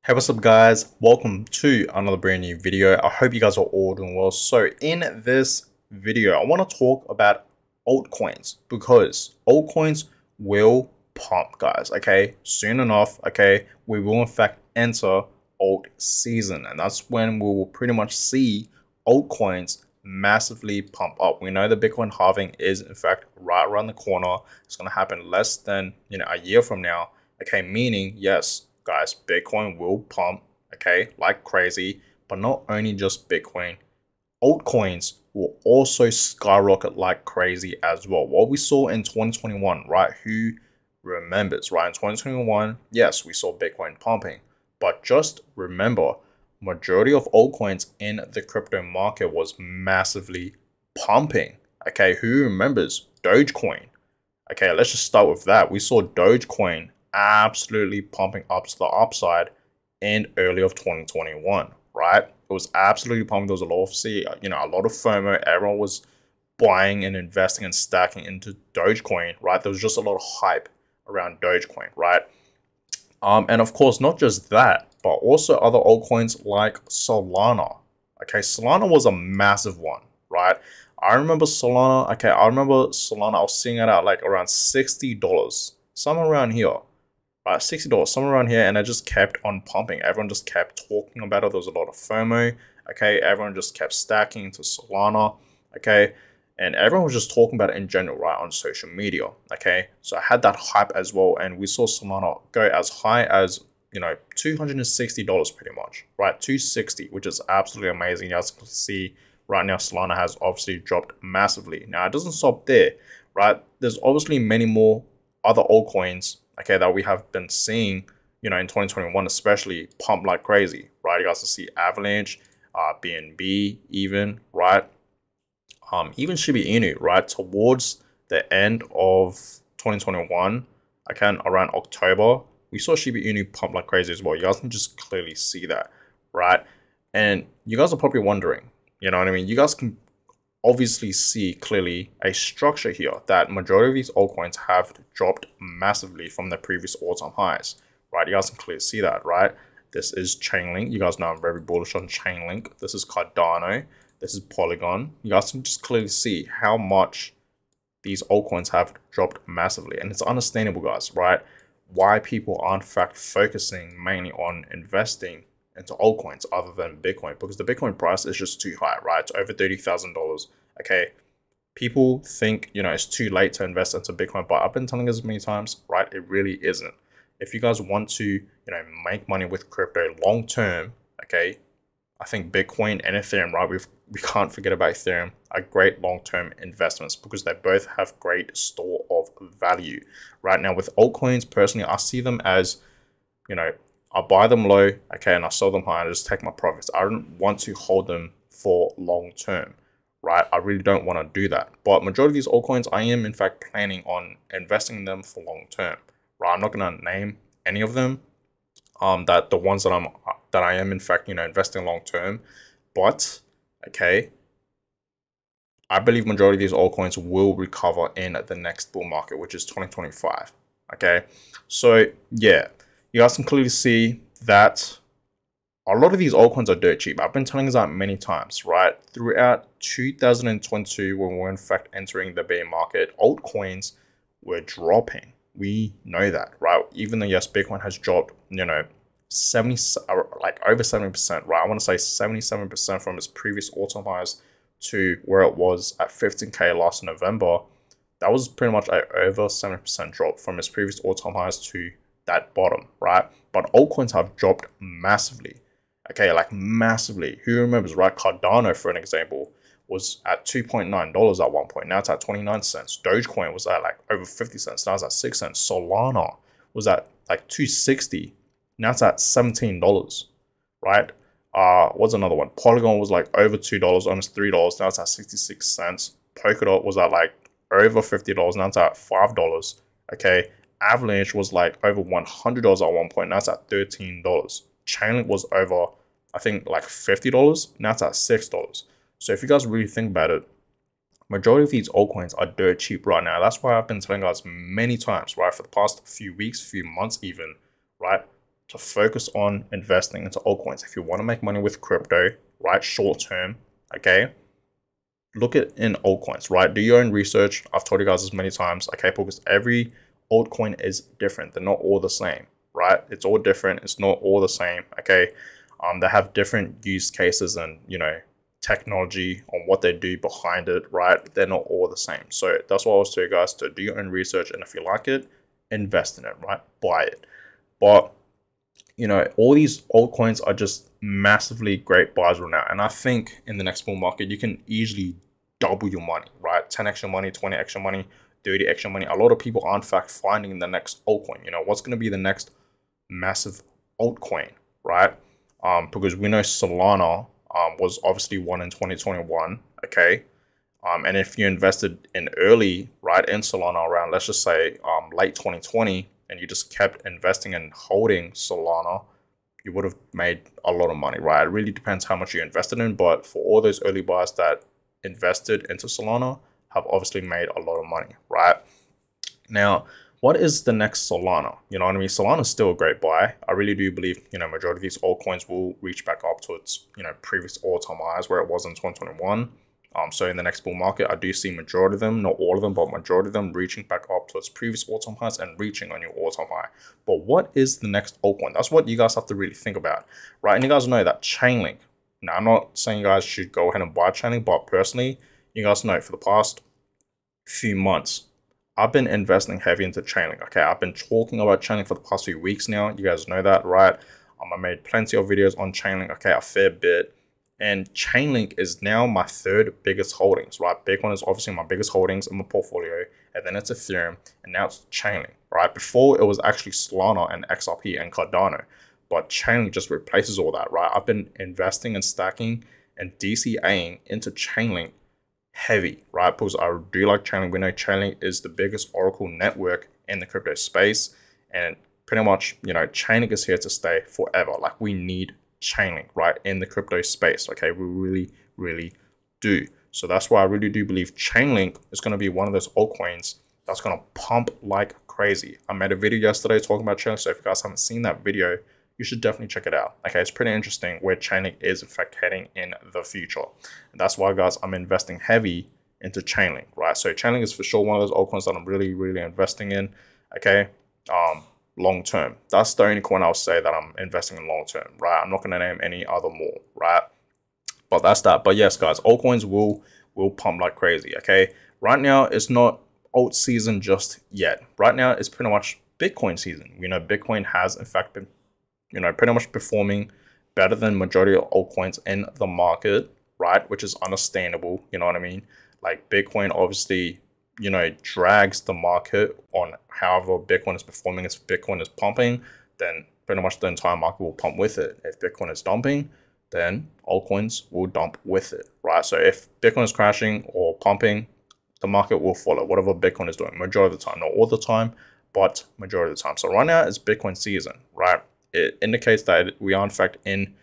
Hey, what's up guys? Welcome to another brand new video. I hope you guys are all doing well. So in this video, I want to talk about altcoins because altcoins will pump, guys. Okay, soon enough, okay, we will in fact enter alt season, and that's when we will pretty much see altcoins massively pump up. We know the Bitcoin halving is in fact right around the corner. It's going to happen less than a year from now. Okay, meaning yes, guys, Bitcoin will pump, okay, like crazy, but not only just Bitcoin, altcoins will also skyrocket like crazy as well. What we saw in 2021, right? Who remembers, right? In 2021, yes, we saw Bitcoin pumping, but just remember, majority of altcoins in the crypto market was massively pumping. Okay, who remembers Dogecoin? Okay, let's just start with that. We saw Dogecoin absolutely pumping up to the upside in early of 2021, right? It was absolutely pumping. There was a lot of a lot of FOMO. Everyone was buying and investing and stacking into Dogecoin, right? There was just a lot of hype around Dogecoin, right? And of course, not just that, but also other altcoins like Solana. Okay, Solana was a massive one, right? I remember Solana. Okay, I remember Solana. I was seeing it at like around $60, somewhere around here, right? $60, somewhere around here, and it just kept on pumping. Everyone just kept talking about it. There was a lot of FOMO. Okay, everyone just kept stacking into Solana. Okay, and everyone was just talking about it in general, right, on social media. Okay, so I had that hype as well, and we saw Solana go as high as $260 pretty much, right? 260, which is absolutely amazing. As you can see right now, Solana has obviously dropped massively. Now it doesn't stop there, right? There's obviously many more other altcoins, okay, that we have been seeing, in 2021 especially, pump like crazy, right? You guys can see Avalanche, BNB, even, right? Even Shiba Inu, right? Towards the end of 2021, around October, we saw Shiba Inu pump like crazy as well. You guys can just clearly see that, right? And you guys are probably wondering, you know what I mean? You guys can obviously see clearly a structure here that majority of these altcoins have dropped massively from their previous all-time highs, right? You guys can clearly see that, right? This is Chainlink. You guys know I'm very bullish on Chainlink. This is Cardano. This is Polygon. You guys can just clearly see how much these altcoins have dropped massively. And it's understandable, guys, right? Why people aren't in fact focusing mainly on investing into altcoins other than Bitcoin, because the Bitcoin price is just too high, right? It's over $30,000. Okay, people think it's too late to invest into Bitcoin, but I've been telling us many times, right? It really isn't. If you guys want to make money with crypto long term, okay, I think Bitcoin and Ethereum, right? We can't forget about Ethereum, are great long-term investments because they both have great store of value. Right now with altcoins, personally, I see them as, I buy them low, okay, and I sell them high and I just take my profits. I don't want to hold them for long term, right? I really don't want to do that. But majority of these altcoins, I am in fact planning on investing in them for long term, right? I'm not going to name any of them, that the ones that I am in fact investing long term, but okay, I believe majority of these altcoins will recover in the next bull market, which is 2025. Okay, so yeah, you guys can clearly see that a lot of these altcoins are dirt cheap. I've been telling you that many times, right? Throughout 2022, when we're in fact entering the bear market, altcoins were dropping. We know that, right? Even though yes, Bitcoin has dropped, 70, like over 70%, right? I want to say 77% from its previous all-time highs to where it was at 15K last November. That was pretty much a over 70% drop from its previous all-time highs to that bottom, right? But altcoins have dropped massively, okay, like massively. Who remembers, right? Cardano, for an example, was at $2.9 at one point. Now it's at 29 cents. Dogecoin was at like over 50 cents. Now it's at 6 cents. Solana was at like 260. Now it's at $17, right? What's another one? Polygon was like over $2, almost $3. Now it's at 66 cents. Polkadot was at like over $50. Now it's at $5. Okay. Avalanche was like over $100 at one point. Now it's at $13. Chainlink was over, I think, like $50. Now it's at $6. So if you guys really think about it, majority of these altcoins are dirt cheap right now. That's why I've been telling you guys many times, right, for the past few weeks, few months even, right? to focus on investing into altcoins. If you want to make money with crypto, right, short term, okay, look at in altcoins, right? Do your own research. I've told you guys this many times, okay, because every altcoin is different. They're not all the same, right? It's all different. It's not all the same, okay? They have different use cases and, technology on what they do behind it, right? They're not all the same. So that's what I was telling you guys, to do your own research. And if you like it, invest in it, right? Buy it. But, all these altcoins are just massively great buys right now. And I think in the next bull market, you can easily double your money, right? 10 extra money, 20 extra money, 30 extra money. A lot of people are in fact finding the next altcoin. What's going to be the next massive altcoin, right? Because we know Solana was obviously one in 2021, okay? And if you invested in early, right, in Solana around, let's just say late 2020, and you just kept investing and holding Solana, you would have made a lot of money, right? It really depends how much you invested in, but for all those early buyers that invested into Solana have obviously made a lot of money, right? Now, what is the next Solana? You know what I mean? Solana is still a great buy. I really do believe, majority of these altcoins will reach back up to its, previous all-time highs where it was in 2021. So in the next bull market, I do see majority of them, not all of them, but majority of them reaching back up to its previous all-time highs and reaching a new all-time high. But what is the next altcoin? That's what you guys have to really think about, right? And you guys know that Chainlink. Now, I'm not saying you guys should go ahead and buy Chainlink, but personally, you guys know for the past few months, I've been investing heavy into Chainlink, okay? I've been talking about Chainlink for the past few weeks now. You guys know that, right? I made plenty of videos on Chainlink, okay, a fair bit. And Chainlink is now my third biggest holdings, right? Bitcoin is obviously my biggest holdings in my portfolio, and then it's Ethereum, and now it's Chainlink, right? Before it was actually Solana and XRP and Cardano, but Chainlink just replaces all that, right? I've been investing and stacking and DCAing into Chainlink heavy, right? Because I do like Chainlink. We know Chainlink is the biggest Oracle network in the crypto space, and pretty much, Chainlink is here to stay forever. Like, we need Chainlink, right, in the crypto space, okay? We really, really do. So that's why I really do believe Chainlink is going to be one of those altcoins that's going to pump like crazy. I made a video yesterday talking about Chainlink, so if you guys haven't seen that video, you should definitely check it out. Okay, it's pretty interesting where Chainlink is in fact heading in the future. And that's why, guys, I'm investing heavy into Chainlink, right? So Chainlink is for sure one of those altcoins that I'm really, really investing in, okay? Long term. That's the only coin I'll say that I'm investing in long term, right? I'm not going to name any other more, right? But that's that. But yes, guys, altcoins will pump like crazy, okay? Right now, it's not alt season just yet. Right now, it's pretty much Bitcoin season. Bitcoin has in fact been, pretty much performing better than majority of altcoins in the market, right? Which is understandable, you know what I mean? Like, Bitcoin obviously, drags the market on however Bitcoin is performing. If Bitcoin is pumping, then pretty much the entire market will pump with it. If Bitcoin is dumping, then altcoins will dump with it, right? So if Bitcoin is crashing or pumping, the market will follow whatever Bitcoin is doing majority of the time. Not all the time, but majority of the time. So right now it's Bitcoin season, right? It indicates that we are in fact in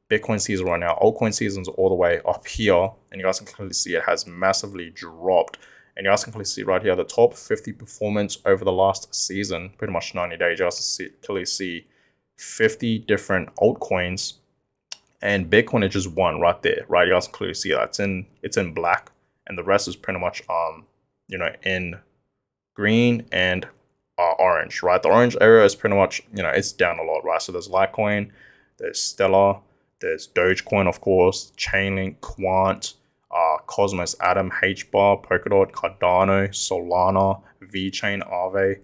Bitcoin season right now. Altcoin season's all the way up here, and you guys can clearly see it has massively dropped. And you guys can clearly see right here the top 50 performance over the last season, pretty much 90 days. You guys can clearly see 50 different altcoins, and Bitcoin is just one right there, right? You guys can clearly see that it's in black, and the rest is pretty much in green and orange, right? The orange area is pretty much, it's down a lot, right? So there's Litecoin, there's Stellar, there's Dogecoin, of course, Chainlink, Quant, Cosmos, Atom, HBAR, Polkadot, Cardano, Solana, VeChain, Aave,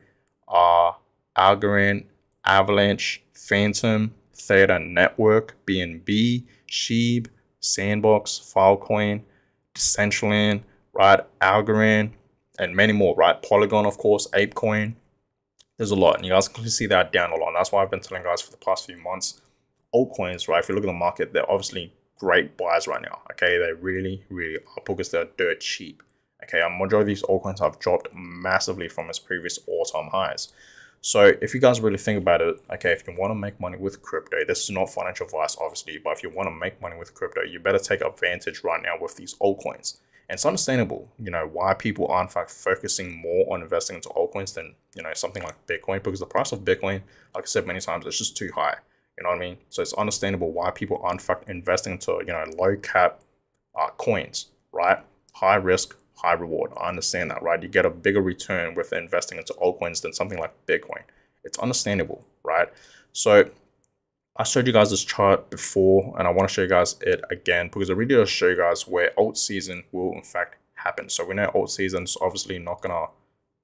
Algorand, Avalanche, Phantom, Theta Network, BNB, Sheeb, Sandbox, Filecoin, Decentraland, right? Algorand, and many more, right? Polygon, of course, ApeCoin. There's a lot, and you guys can see that down a lot. And that's why I've been telling you guys for the past few months, altcoins, right? If you look at the market, they're obviously great buys right now, okay? They really, really are because they're dirt cheap, okay? A majority of these altcoins have dropped massively from its previous all-time highs. So if you guys really think about it, okay, if you want to make money with crypto, this is not financial advice, obviously, but if you want to make money with crypto, you better take advantage right now with these altcoins. And it's understandable, why people are in fact focusing more on investing into altcoins than, something like Bitcoin, because the price of Bitcoin, like I said many times, it's just too high. You know what I mean? So it's understandable why people are in fact investing into, low cap coins, right? High risk, high reward. I understand that, right? You get a bigger return with investing into altcoins than something like Bitcoin. It's understandable, right? So I showed you guys this chart before, and I want to show you guys it again because it really does show you guys where alt season will in fact happen. So we know alt season is obviously not gonna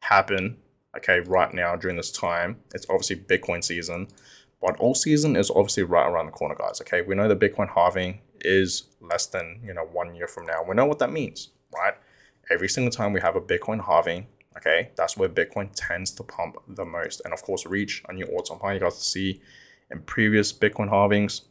happen, okay, right now during this time. It's obviously Bitcoin season, but alt season is obviously right around the corner, guys. Okay, we know the Bitcoin halving is less than 1 year from now. We know what that means, right? Every single time we have a Bitcoin halving, okay, that's where Bitcoin tends to pump the most, and of course reach a new all-time high. You guys see in previous Bitcoin halvings,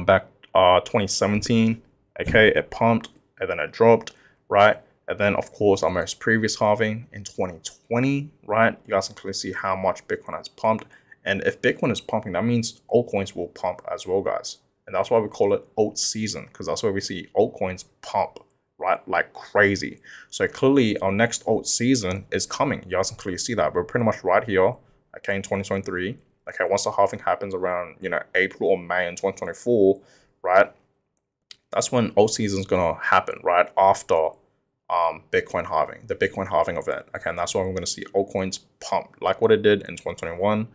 back 2017, okay, it pumped and then it dropped, right? And then of course our most previous halving in 2020, right? You guys can clearly see how much Bitcoin has pumped. And if Bitcoin is pumping, that means altcoins will pump as well, guys. And that's why we call it alt season, because that's where we see altcoins pump, right? Like crazy. So clearly our next alt season is coming. You guys can clearly see that. We're pretty much right here, okay, in 2023. Okay, once the halving happens around, April or May in 2024, right? That's when alt season is gonna happen, right? After Bitcoin halving, the Bitcoin halving event. Okay, and that's when we're gonna see altcoins pump, like what it did in 2021.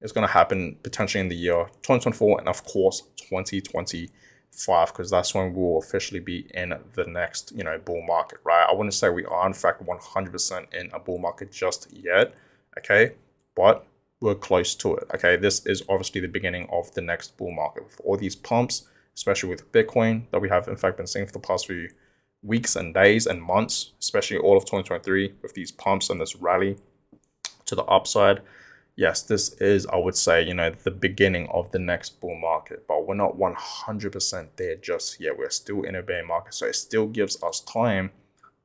It's gonna happen potentially in the year 2024 and of course 2025, because that's when we'll officially be in the next, bull market, right? I wouldn't say we are in fact 100% in a bull market just yet, okay, but we're close to it. Okay, this is obviously the beginning of the next bull market with all these pumps, especially with Bitcoin that we have in fact been seeing for the past few weeks and days and months, especially all of 2023 with these pumps and this rally to the upside. Yes, this is, I would say, the beginning of the next bull market, but we're not 100% there just yet. We're still in a bear market, so it still gives us time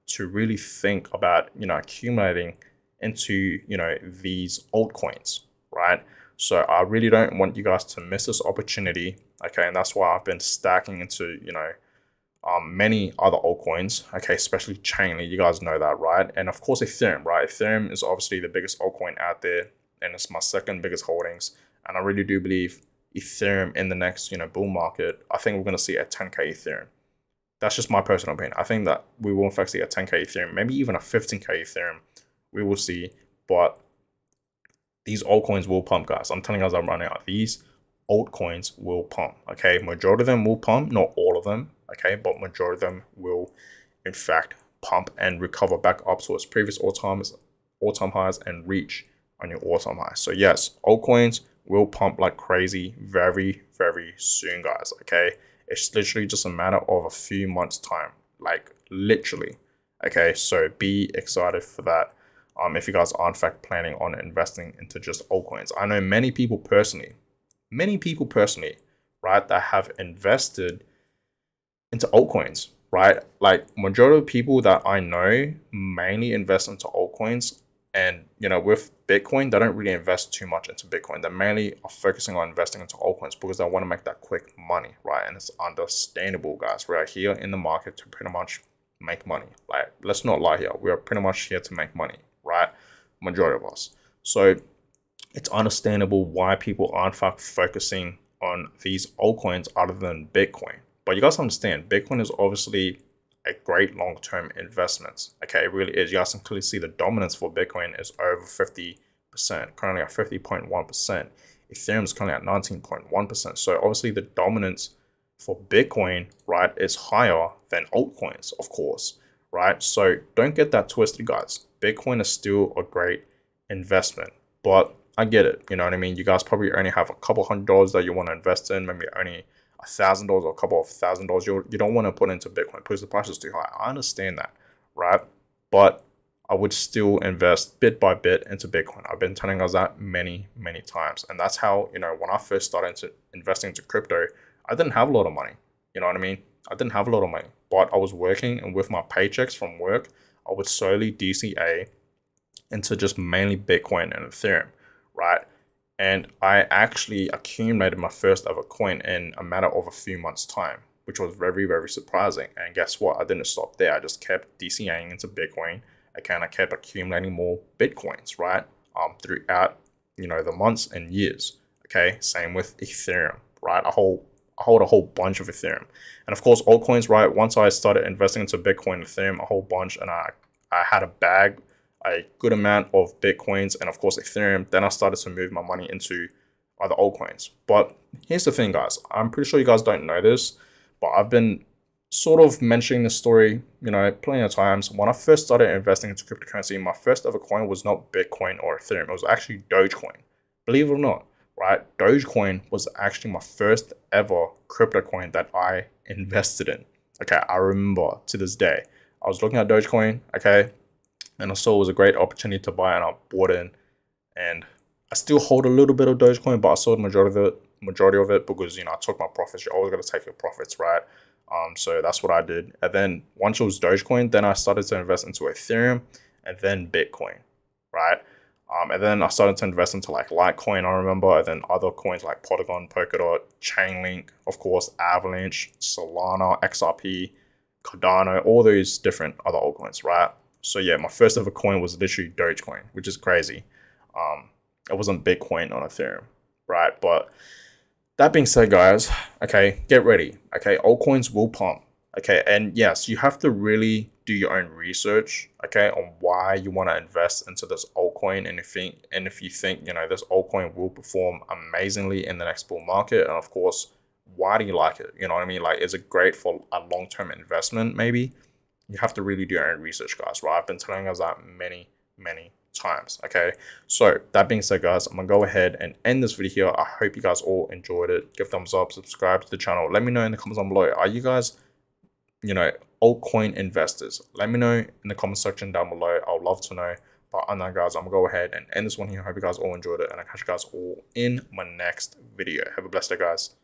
to really think about, accumulating into, these altcoins, right? So I really don't want you guys to miss this opportunity, okay? And that's why I've been stacking into, many other altcoins, okay, especially Chainly. You guys know that, right? And of course, Ethereum, right? Ethereum is obviously the biggest altcoin out there, and it's my second biggest holdings. And I really do believe Ethereum in the next, bull market, I think we're going to see a 10K Ethereum. That's just my personal opinion. I think that we will in fact see a 10K Ethereum, maybe even a 15K Ethereum. We will see, but these altcoins will pump, guys. I'm telling you guys I'm running out. These altcoins will pump, okay? Majority of them will pump, not all of them, okay? But majority of them will, in fact, pump and recover back up to its previous all-time highs and reach on your all-time high. So yes, altcoins will pump like crazy very, very soon, guys, okay? It's literally just a matter of a few months' time, like literally, okay? So be excited for that. If you guys are in fact planning on investing into just altcoins. I know many people personally, right, that have invested into altcoins, right? Like majority of people that I know mainly invest into altcoins, and with Bitcoin, they don't really invest too much into Bitcoin. They mainly are focusing on investing into altcoins because they want to make that quick money, right? And it's understandable, guys. We're here in the market to pretty much make money. Like, let's not lie here. We are pretty much here to make money, right? Majority of us. So it's understandable why people aren't focusing on these altcoins other than Bitcoin. But you guys understand, Bitcoin is obviously a great long-term investment. Okay, it really is. You guys can clearly see the dominance for Bitcoin is over 50%, currently at 50.1%. Ethereum is currently at 19.1%. So obviously the dominance for Bitcoin, right, is higher than altcoins, of course, right? So don't get that twisted, guys. Bitcoin is still a great investment, but I get it. You know what I mean? You guys probably only have a couple $100 that you want to invest in, maybe only $1,000 or a couple of $1,000 you don't want to put into Bitcoin because the price is too high. I understand that, right? But I would still invest bit by bit into Bitcoin. I've been telling us that many, many times. And that's how, when I first started investing into crypto, I didn't have a lot of money. You know what I mean? I didn't have a lot of money, but I was working, and with my paychecks from work, I would slowly DCA into just mainly Bitcoin and Ethereum, right? And I actually accumulated my first ever coin in a matter of a few months' time, which was very, very surprising. And guess what? I didn't stop there. I just kept DCAing into Bitcoin. Again, I kept accumulating more Bitcoins, right? Throughout, the months and years. Okay, same with Ethereum, right? I hold a whole bunch of Ethereum. And of course, altcoins, right? Once I started investing into Bitcoin and Ethereum, a whole bunch, and I had a good amount of Bitcoins and of course Ethereum. Then I started to move my money into other altcoins. But here's the thing, guys. I'm pretty sure you guys don't know this, but I've been sort of mentioning this story, plenty of times. When I first started investing into cryptocurrency, my first ever coin was not Bitcoin or Ethereum. It was actually Dogecoin. Believe it or not, right? Dogecoin was actually my first ever crypto coin that I invested in. Okay, I remember to this day. I was looking at Dogecoin, okay, and I saw it was a great opportunity to buy, and I bought in. And I still hold a little bit of Dogecoin, but I sold majority of it because I took my profits. You're always gonna take your profits, right? So that's what I did. And then once it was Dogecoin, then I started to invest into Ethereum and then Bitcoin, right? And then I started to invest into like Litecoin, I remember, and then other coins like Polygon, Polkadot, Chainlink, of course, Avalanche, Solana, XRP, Cardano, all those different other altcoins, right? So yeah, my first ever coin was literally Dogecoin, which is crazy. It wasn't Bitcoin on Ethereum, right? But that being said, guys, okay, get ready. Okay, altcoins will pump. Okay, and yes, you have to really do your own research, okay, on why you want to invest into this altcoin, and if you think this altcoin will perform amazingly in the next bull market, and of course, why do you like it? You know what I mean? Like, is it great for a long-term investment? Maybe. You have to really do your own research, guys, right? I've been telling you guys that many times. Okay, so that being said, guys, I'm gonna go ahead and end this video here. I hope you guys all enjoyed it. Give thumbs up, subscribe to the channel. Let me know in the comments down below, are you guys altcoin investors? Let me know in the comment section down below. I would love to know. But on that, guys, I'm gonna go ahead and end this one here. I hope you guys all enjoyed it, and I catch you guys all in my next video. Have a blessed day, guys.